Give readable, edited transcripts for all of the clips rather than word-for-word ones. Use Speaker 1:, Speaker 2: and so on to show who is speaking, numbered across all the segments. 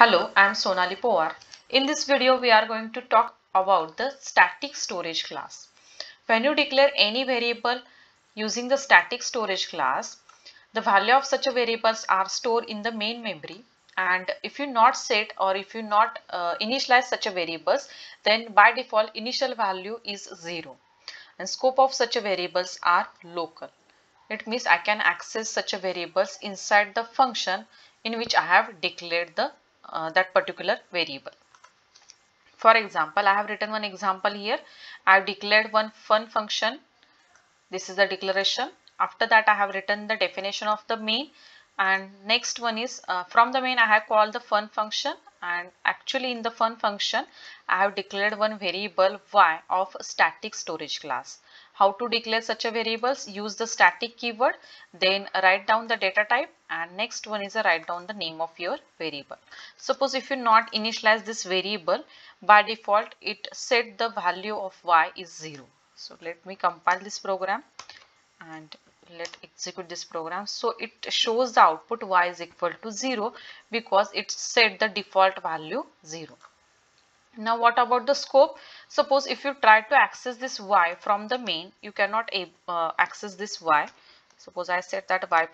Speaker 1: Hello, I am Sonali Powar. In this video, we are going to talk about the static storage class. When you declare any variable using the static storage class, the value of such a variables are stored in the main memory. And if you not set or if you not initialize such a variables, then by default initial value is 0. And scope of such a variables are local. It means I can access such a variables inside the function in which I have declared the that particular variable. For example, I have written one example here. I have declared one fun function. This is the declaration. After that, I have written the definition of the main, and next one is from the main I have called the fun function, and actually in the fun function I have declared one variable y of static storage class. How to declare such a variables? Use the static keyword, then write down the data type, and next one is write down the name of your variable. Suppose if you not initialize this variable, by default it set the value of y is 0. So let me compile this program and let execute this program. So it shows the output y is equal to 0 because it set the default value 0. Now what about the scope? Suppose if you try to access this y from the main, you cannot access this y. Suppose I set that y++.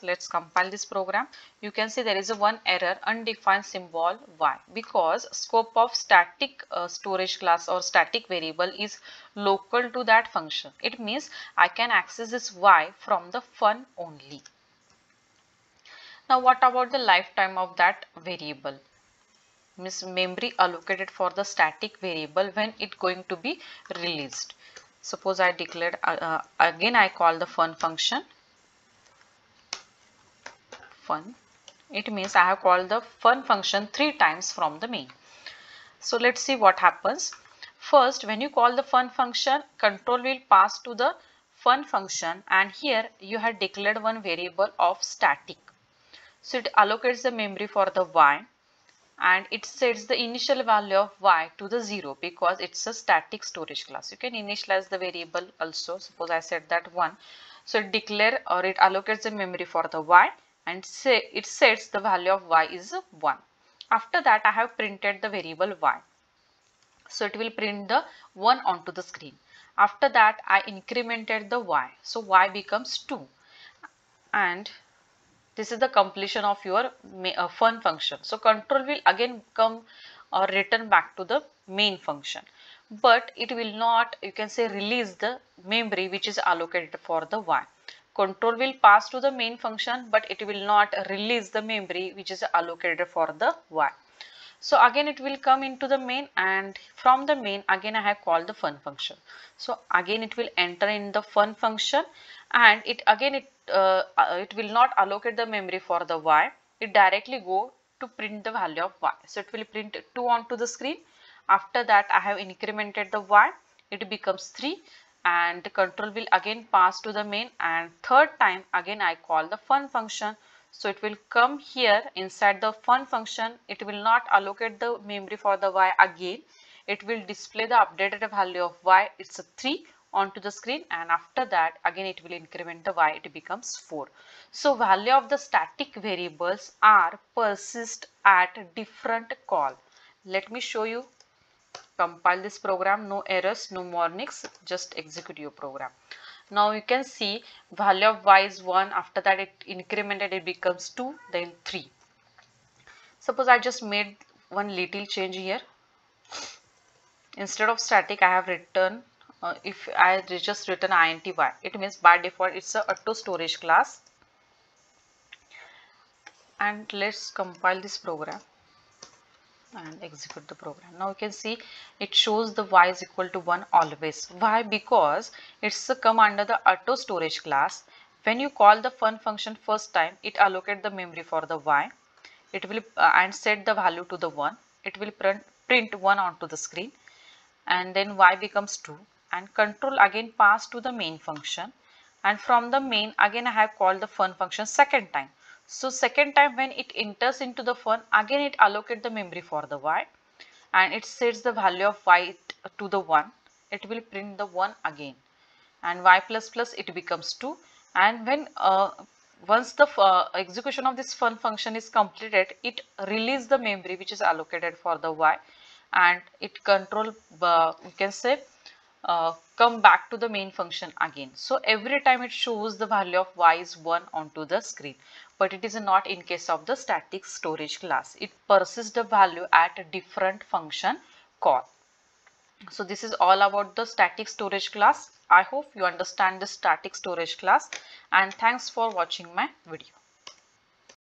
Speaker 1: Let's compile this program. You can see there is a one error, undefined symbol y, because scope of static storage class or static variable is local to that function. It means I can access this y from the fun only. Now what about the lifetime of that variable? Means memory allocated for the static variable when it going to be released. Suppose I declared again I call the fun function fun. It means I have called the fun function 3 times from the main. So let's see what happens. First, when you call the fun function, control will pass to the fun function, and here you have declared one variable of static. So it allocates the memory for the y, and it sets the initial value of y to the 0 because it's a static storage class. You can initialize the variable also. Suppose I set that 1. So it declare or it allocates the memory for the y, and say it sets the value of y is 1. After that I have printed the variable y. So it will print the 1 onto the screen. After that I incremented the y. So y becomes 2. And this is the completion of your fun function. So control will again come or return back to the main function, but it will not, you can say, release the memory which is allocated for the y. Control will pass to the main function, but it will not release the memory which is allocated for the y. So again it will come into the main, and from the main again I have called the fun function. So again it will enter in the fun function, and it will not allocate the memory for the y. It directly go to print the value of y. So it will print 2 onto the screen. After that I have incremented the y. It becomes 3, and the control will again pass to the main, and third time again I call the fun function. So it will come here inside the fun function. It will not allocate the memory for the y again. It will display the updated value of y. It's a 3 onto the screen, and after that again it will increment the y. It becomes 4. So value of the static variables are persist at different call. Let me show you. Compile this program. No errors, no warnings. Just execute your program. Now you can see value of y is 1. After that it incremented, it becomes 2, then 3. Suppose I just made one little change here. Instead of static I have written, if I just written int y, it means by default it's a auto storage class. And let's compile this program and execute the program. Now you can see it shows the y is equal to 1 always. Why? Because it's come under the auto storage class. When you call the fun function first time, it allocate the memory for the y. It will and set the value to the 1. It will print 1 onto the screen, and then y becomes 2, and control again pass to the main function, and from the main again I have called the fun function second time. So second time when it enters into the fun, again it allocate the memory for the y, and it sets the value of y to the 1. It will print the 1 again, and y++ it becomes 2, and when once the execution of this fun function is completed, it release the memory which is allocated for the y, and it control you can say come back to the main function again. So every time it shows the value of y is 1 onto the screen, but it is not in case of the static storage class. It persists the value at a different function call. So this is all about the static storage class. I hope you understand the static storage class, and thanks for watching my video.